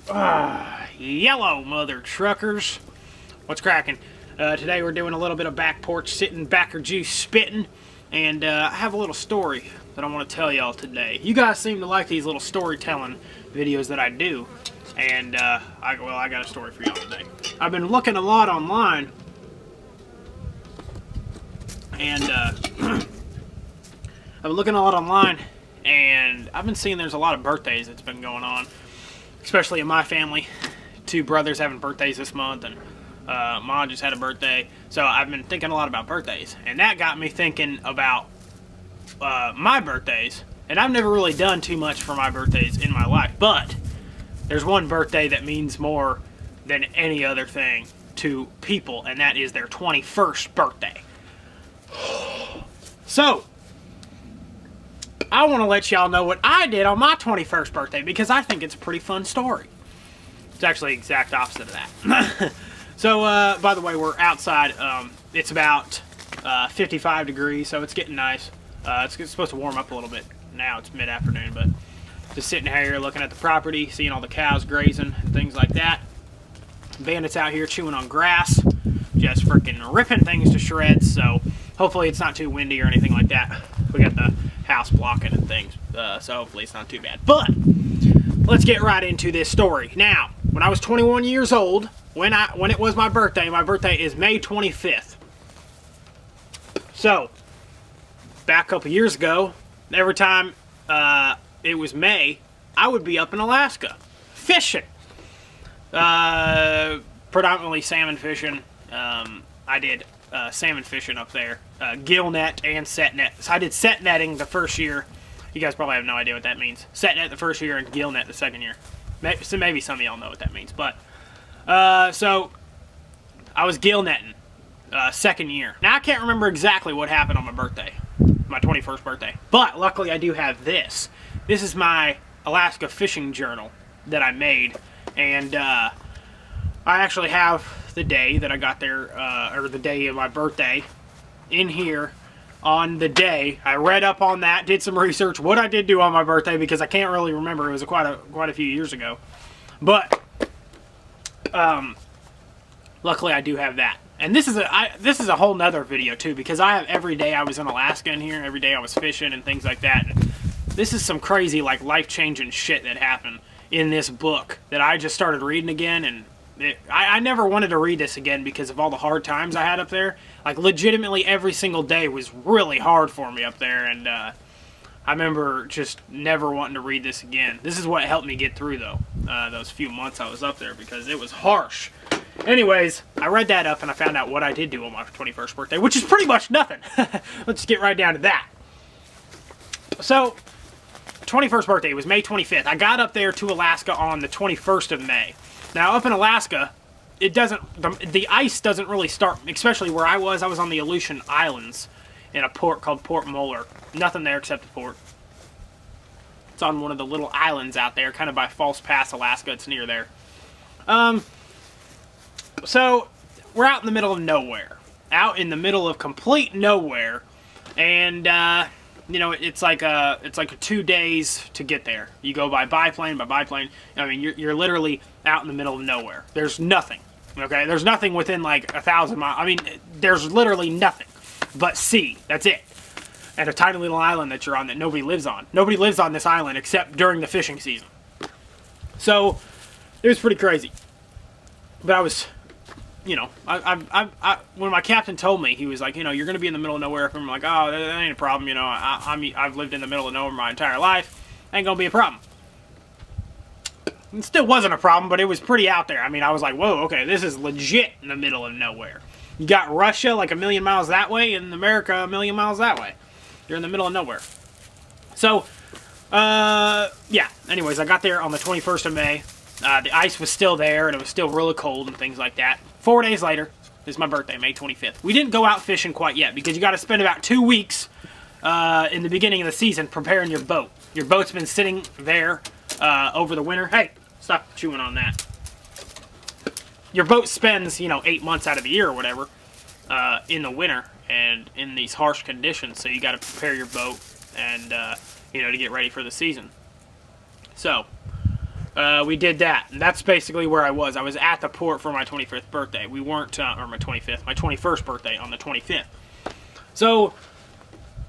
Yellow mother truckers. What's cracking? Today we're doing a little bit of back porch sitting, backer juice spitting, and I have a little story that I want to tell y'all today. You guys seem to like these little storytelling videos that I do, and I got a story for y'all today. I've been looking a lot online, and I've been seeing there's a lot of birthdays that's been going on, especially in my family. Two brothers having birthdays this month, and Mom just had a birthday. So I've been thinking a lot about birthdays, and that got me thinking about my birthdays. And I've never really done too much for my birthdays in my life, but there's one birthday that means more than any other thing to people, and that is their 21st birthday. So I want to let y'all know what I did on my 21st birthday, because I think it's a pretty fun story. It's actually the exact opposite of that. So, by the way, we're outside. It's about 55 degrees, so it's getting nice. It's supposed to warm up a little bit. Now it's mid-afternoon, but just sitting here looking at the property, seeing all the cows grazing and things like that. Bandits out here chewing on grass, just freaking ripping things to shreds, so hopefully it's not too windy or anything like that. We got the house blocking and things, so hopefully it's not too bad. But let's get right into this story. Now, when I was 21 years old, when it was my birthday is May 25th. So, back a couple years ago, every time it was May, I would be up in Alaska fishing. Predominantly salmon fishing. I did salmon fishing up there. Gill net and set net. So I did set netting the first year. You guys probably have no idea what that means. Set net the first year and gill net the second year. So maybe some of y'all know what that means. But so I was gill netting second year. Now I can't remember exactly what happened on my birthday, my 21st birthday. But luckily I do have this. This is my Alaska fishing journal that I made, and I actually have the day that I got there, or the day of my birthday, in here. On the day, I read up on that, did some research, what I did do on my birthday, because I can't really remember. It was quite a few years ago. But luckily I do have that. And this is a whole nother video too, because I have every day I was in Alaska in here, every day I was fishing and things like that. And this is some crazy, like, life-changing shit that happened in this book that I just started reading again, and I never wanted to read this again because of all the hard times I had up there. Like, legitimately every single day was really hard for me up there, and I remember just never wanting to read this again. This is what helped me get through, though, those few months I was up there, because it was harsh. Anyways, I read that up and I found out what I did do on my 21st birthday, which is pretty much nothing. Let's get right down to that. So, 21st birthday was May 25th. I got up there to Alaska on the 21st of May. Now, up in Alaska, the ice doesn't really start, especially where I was on the Aleutian Islands in a port called Port Moller. Nothing there except the port. It's on one of the little islands out there, kind of by False Pass, Alaska. It's near there. So, we're out in the middle of nowhere. Out in the middle of complete nowhere. And, you know, it's like 2 days to get there. You go by biplane. I mean, you're literally out in the middle of nowhere. There's nothing. Okay, there's nothing within like 1,000 miles. I mean, there's literally nothing but sea. That's it. And a tiny little island that you're on that nobody lives on. Nobody lives on this island except during the fishing season. So it was pretty crazy. But I was, you know, when my captain told me, he was like, you know, you're going to be in the middle of nowhere. I'm like, oh, that ain't a problem. You know, I've lived in the middle of nowhere my entire life. Ain't going to be a problem. It still wasn't a problem, but it was pretty out there. I mean, I was like, whoa, okay, this is legit in the middle of nowhere. You got Russia like 1,000,000 miles that way, and America 1,000,000 miles that way. You're in the middle of nowhere. So, yeah. Anyways, I got there on the 21st of May. The ice was still there, and it was still really cold and things like that. 4 days later is my birthday, May 25th. We didn't go out fishing quite yet, because you got to spend about 2 weeks in the beginning of the season preparing your boat. Your boat's been sitting there over the winter. Hey, stop chewing on that. Your boat spends, you know, 8 months out of the year or whatever in the winter and in these harsh conditions. So you got to prepare your boat and, you know, to get ready for the season. So We did that, and that's basically where I was. I was at the port for my 25th birthday. We weren't, or my 21st birthday on the 25th. So,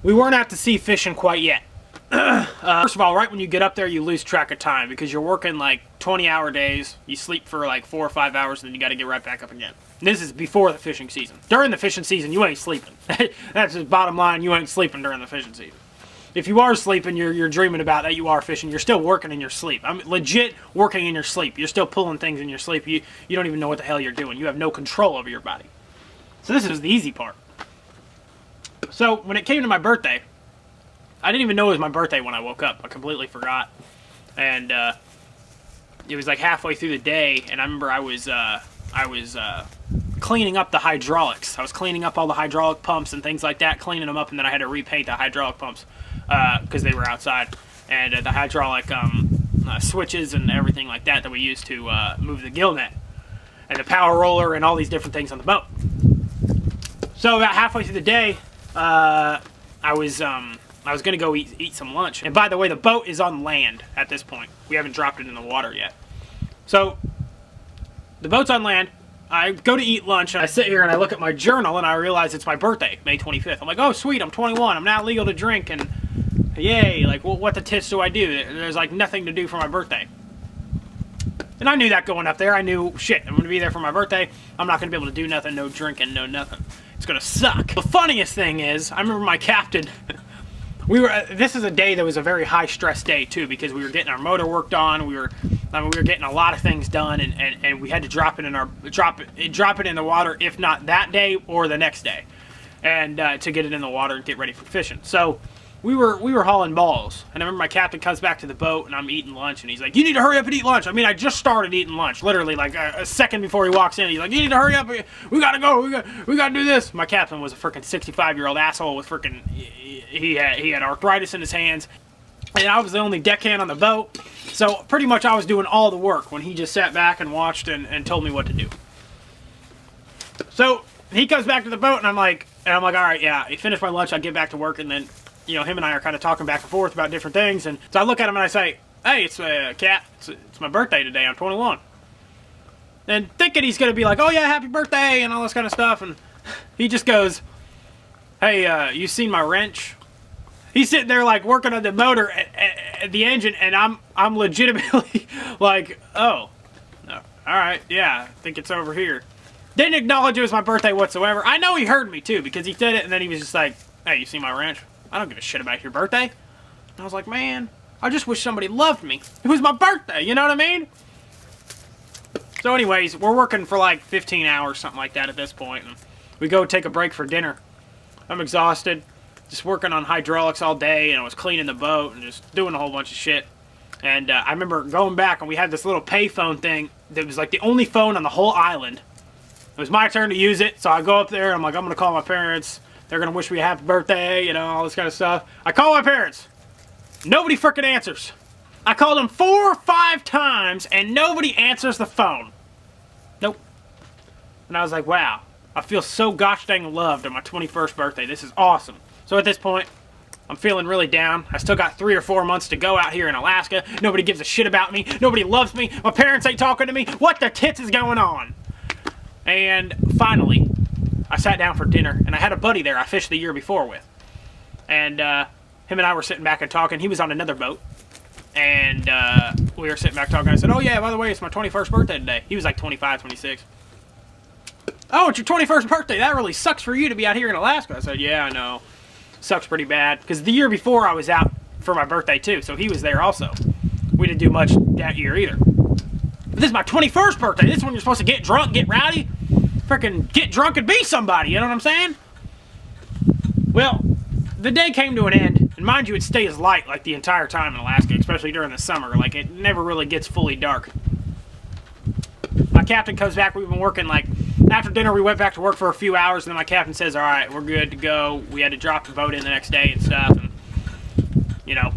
we weren't out to sea fishing quite yet. First of all, right when you get up there, you lose track of time because you're working like 20-hour days. You sleep for like 4 or 5 hours, and then you got to get right back up again. And this is before the fishing season. During the fishing season, you ain't sleeping. That's the bottom line. You ain't sleeping during the fishing season. If you are sleeping, you're dreaming about that you are fishing. You're still working in your sleep. I'm legit working in your sleep. You're still pulling things in your sleep. You don't even know what the hell you're doing. You have no control over your body. So this is the easy part. So when it came to my birthday, I didn't even know it was my birthday when I woke up. I completely forgot. And it was like halfway through the day, and I remember I was cleaning up the hydraulics. I was cleaning up all the hydraulic pumps and things like that, cleaning them up, and then I had to repaint the hydraulic pumps because they were outside. And the hydraulic switches and everything like that we used to move the gill net. And the power roller and all these different things on the boat. So about halfway through the day, I was going to go eat some lunch. And by the way, the boat is on land at this point. We haven't dropped it in the water yet. So the boat's on land. I go to eat lunch, and I sit here and I look at my journal, and I realize it's my birthday, May 25th. I'm like, oh, sweet, I'm 21. I'm now legal to drink, and yay. Like, well, what the tits do I do? There's, like, nothing to do for my birthday. And I knew that going up there. I knew, shit, I'm going to be there for my birthday. I'm not going to be able to do nothing, no drinking, no nothing. It's going to suck. The funniest thing is, I remember my captain... This is a day that was a very high-stress day, too, because we were getting our motor worked on. We were getting a lot of things done, and we had to drop it in the water, if not that day or the next day, and to get it in the water and get ready for fishing. So we were hauling balls, and I remember my captain comes back to the boat, and I'm eating lunch, and he's like, "You need to hurry up and eat lunch." I mean, I just started eating lunch, literally like a second before he walks in. He's like, "You need to hurry up. We gotta go. We gotta do this." My captain was a freaking 65-year-old asshole with freaking. He had arthritis in his hands, and I was the only deckhand on the boat, so pretty much I was doing all the work when he just sat back and watched and told me what to do. So he comes back to the boat, and I'm like, all right, yeah, I finished my lunch, I get back to work, and then, you know, him and I are kind of talking back and forth about different things, and so I look at him and I say, "Hey, it's Cat, it's my birthday today, I'm 21. And thinking he's gonna be like, "Oh yeah, happy birthday," and all this kind of stuff, and he just goes, "Hey, you seen my wrench?" He's sitting there like working on the motor at the engine, and I'm legitimately like, "Oh, all right, yeah, I think it's over here." Didn't acknowledge it was my birthday whatsoever. I know he heard me too because he said it, and then he was just like, "Hey, you see my wrench? I don't give a shit about your birthday." And I was like, "Man, I just wish somebody loved me. It was my birthday, you know what I mean?" So anyways, we're working for like 15 hours, something like that at this point, and we go take a break for dinner. I'm exhausted, just working on hydraulics all day, and I was cleaning the boat and just doing a whole bunch of shit. And I remember going back, and we had this little payphone thing that was like the only phone on the whole island. It was my turn to use it, so I go up there, I'm like, I'm going to call my parents. They're going to wish me a happy birthday, you know, all this kind of stuff. I call my parents. Nobody frickin' answers. I called them 4 or 5 times, and nobody answers the phone. Nope. And I was like, wow. I feel so gosh dang loved on my 21st birthday. This is awesome. So at this point, I'm feeling really down. I still got 3 or 4 months to go out here in Alaska. Nobody gives a shit about me. Nobody loves me. My parents ain't talking to me. What the tits is going on? And finally, I sat down for dinner, and I had a buddy there I fished the year before with. And him and I were sitting back and talking. He was on another boat. And we were sitting back talking. I said, "Oh yeah, by the way, it's my 21st birthday today." He was like 25, 26. "Oh, it's your 21st birthday. That really sucks for you to be out here in Alaska." I said, "Yeah, I know. Sucks pretty bad." Because the year before I was out for my birthday too, so he was there also. We didn't do much that year either. But this is my 21st birthday. This is when you're supposed to get drunk, get rowdy, freaking get drunk and be somebody, you know what I'm saying? Well, the day came to an end, and mind you, it stays light like the entire time in Alaska, especially during the summer. Like, it never really gets fully dark. My captain comes back. We've been working, like, after dinner, we went back to work for a few hours, and then my captain says, "All right, we're good to go." We had to drop the boat in the next day and stuff, and, you know,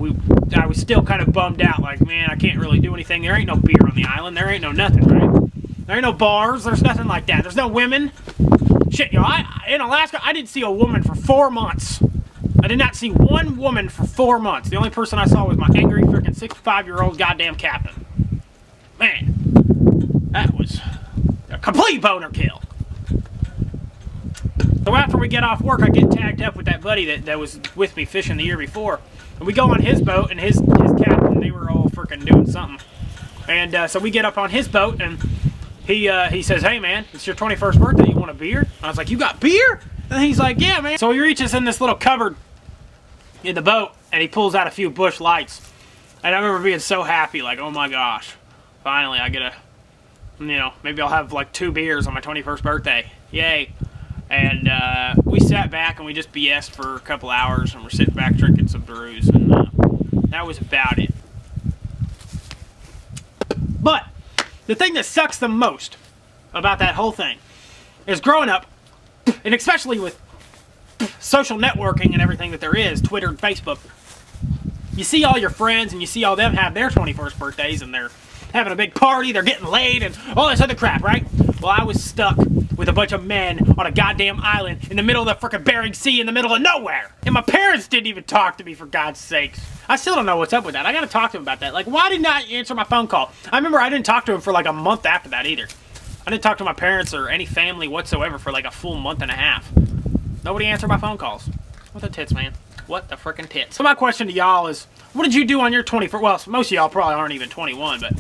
I was still kind of bummed out, like, man, I can't really do anything. There ain't no beer on the island. There ain't no nothing, right? There ain't no bars. There's nothing like that. There's no women. Shit, yo, in Alaska, I didn't see a woman for 4 months. I did not see one woman for 4 months. The only person I saw was my angry freaking 65-year-old goddamn captain. Man, that was a complete boner kill. So after we get off work, I get tagged up with that buddy that was with me fishing the year before. And we go on his boat, and his captain, they were all freaking doing something. And so we get up on his boat, and he says, hey man, it's your 21st birthday, you want a beer? I was like, you got beer? And he's like, yeah man. So he reaches in this little cupboard in the boat, and he pulls out a few Busch Lights. And I remember being so happy, like, oh my gosh, finally I get a, you know, maybe I'll have like 2 beers on my 21st birthday. Yay. And we sat back and we just BS'd for a couple hours, and we're sitting back drinking some brews, and that was about it. But the thing that sucks the most about that whole thing is growing up, and especially with social networking and everything that there is, Twitter and Facebook, you see all your friends and you see all them have their 21st birthdays, and they're having a big party, they're getting laid, and all this other crap, right? Well, I was stuck with a bunch of men on a goddamn island in the middle of the frickin' Bering Sea in the middle of nowhere. And my parents didn't even talk to me, for God's sakes. I still don't know what's up with that. I gotta talk to him about that. Like, why didn't I answer my phone call? I remember I didn't talk to him for like a month after that either. I didn't talk to my parents or any family whatsoever for like a full month and a half. Nobody answered my phone calls. What the tits, man? What the frickin' tits? So my question to y'all is, what did you do on your 21st? Well, most of y'all probably aren't even 21, but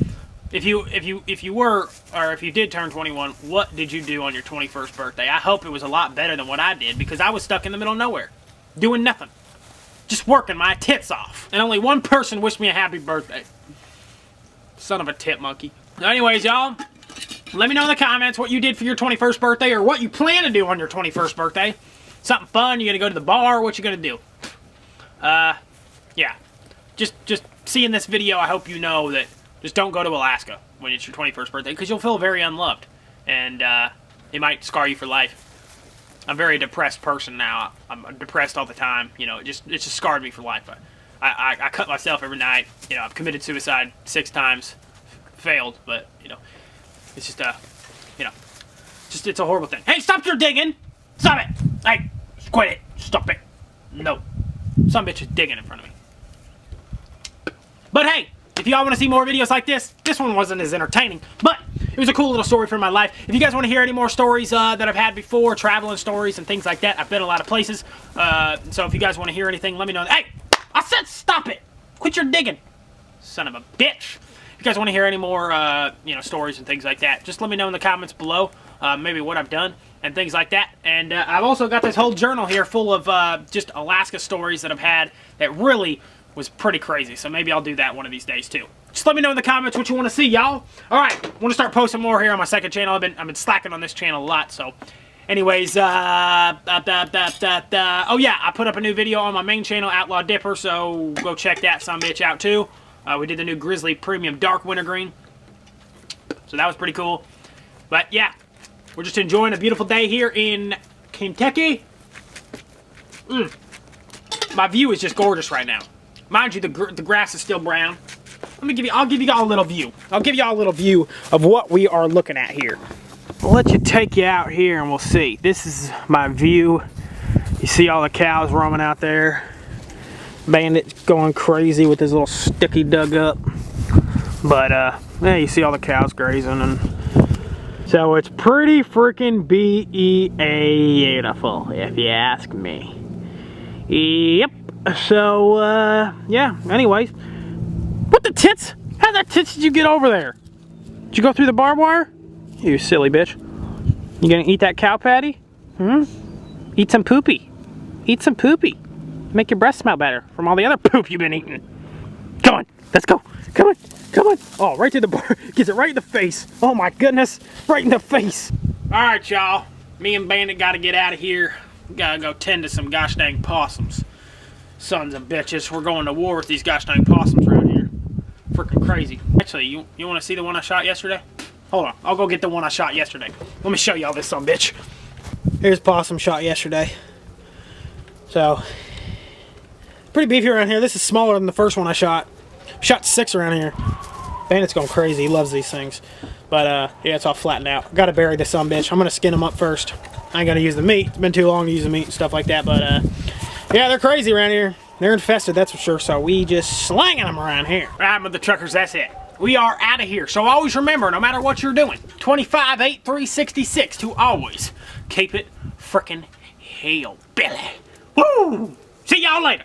if you were, or if you did turn 21, what did you do on your 21st birthday? I hope it was a lot better than what I did, because I was stuck in the middle of nowhere, doing nothing, just working my tits off, and only one person wished me a happy birthday. Son of a tit monkey. Anyways, y'all, let me know in the comments what you did for your 21st birthday, or what you plan to do on your 21st birthday. Something fun? You gonna go to the bar? What you gonna do? Yeah. Just seeing this video, I hope you know that just don't go to Alaska when it's your 21st birthday, because you'll feel very unloved, and it might scar you for life. I'm a very depressed person now. I'm depressed all the time. You know, it just scarred me for life. I cut myself every night. You know, I've committed suicide 6 times, failed, but you know, it's just you know, it's a horrible thing. Hey, stop your digging! Stop it! Hey, quit it! Stop it! No, some bitch is digging in front of me. But hey, if y'all want to see more videos like this one wasn't as entertaining, but it was a cool little story from my life. If you guys want to hear any more stories that I've had before, traveling stories and things like that, I've been a lot of places. So if you guys want to hear anything, let me know. Hey, I said stop it! Quit your digging, son of a bitch. If you guys want to hear any more, you know, stories and things like that, just let me know in the comments below. Maybe what I've done and things like that. And I've also got this whole journal here full of just Alaska stories that I've had that really was pretty crazy. So maybe I'll do that one of these days too. Just let me know in the comments what you want to see, y'all. All right, I want to start posting more here on my second channel. I've been slacking on this channel a lot. So, anyways, oh yeah, I put up a new video on my main channel, Outlaw Dipper. So go check that sumbitch out too. We did the new Grizzly Premium Dark Wintergreen. So that was pretty cool. But yeah, we're just enjoying a beautiful day here in Kentucky. My view is just gorgeous right now. Mind you, the grass is still brown. I'll give you all a little view. I'll give y'all a little view of what we are looking at here. I'll let you take you out here and we'll see. This is my view. You see all the cows roaming out there. Bandit's going crazy with his little sticky dug up. But yeah, you see all the cows grazing, and so it's pretty freaking beautiful, if you ask me. Yep. So, yeah, anyways. What the tits? How the tits did you get over there? Did you go through the barbed wire? You silly bitch. You gonna eat that cow patty? Eat some poopy. Eat some poopy. Make your breath smell better from all the other poop you've been eating. Come on, let's go. Come on, come on. Oh, right to the bar. Gets it right in the face. Oh my goodness, right in the face. All right, y'all. Me and Bandit gotta get out of here. Gotta go tend to some gosh dang possums. Sons of bitches. We're going to war with these gosh dang possums around here. Freaking crazy. Actually, you want to see the one I shot yesterday? Hold on. I'll go get the one I shot yesterday. Let me show y'all this son bitch. Here's possum shot yesterday. So, pretty beefy around here. This is smaller than the first one I shot. Shot 6 around here. Bandit's going crazy. He loves these things. But, yeah, it's all flattened out. Gotta bury this son bitch. I'm gonna skin them up first. I ain't gonna use the meat. It's been too long to use the meat and stuff like that. But, yeah, they're crazy around here. They're infested, that's for sure. So we just slanging them around here. All right, with the truckers, that's it. we are out of here. So always remember, no matter what you're doing, 25, 8, 3, 66, to always keep it frickin' hellbilly. Woo! See y'all later.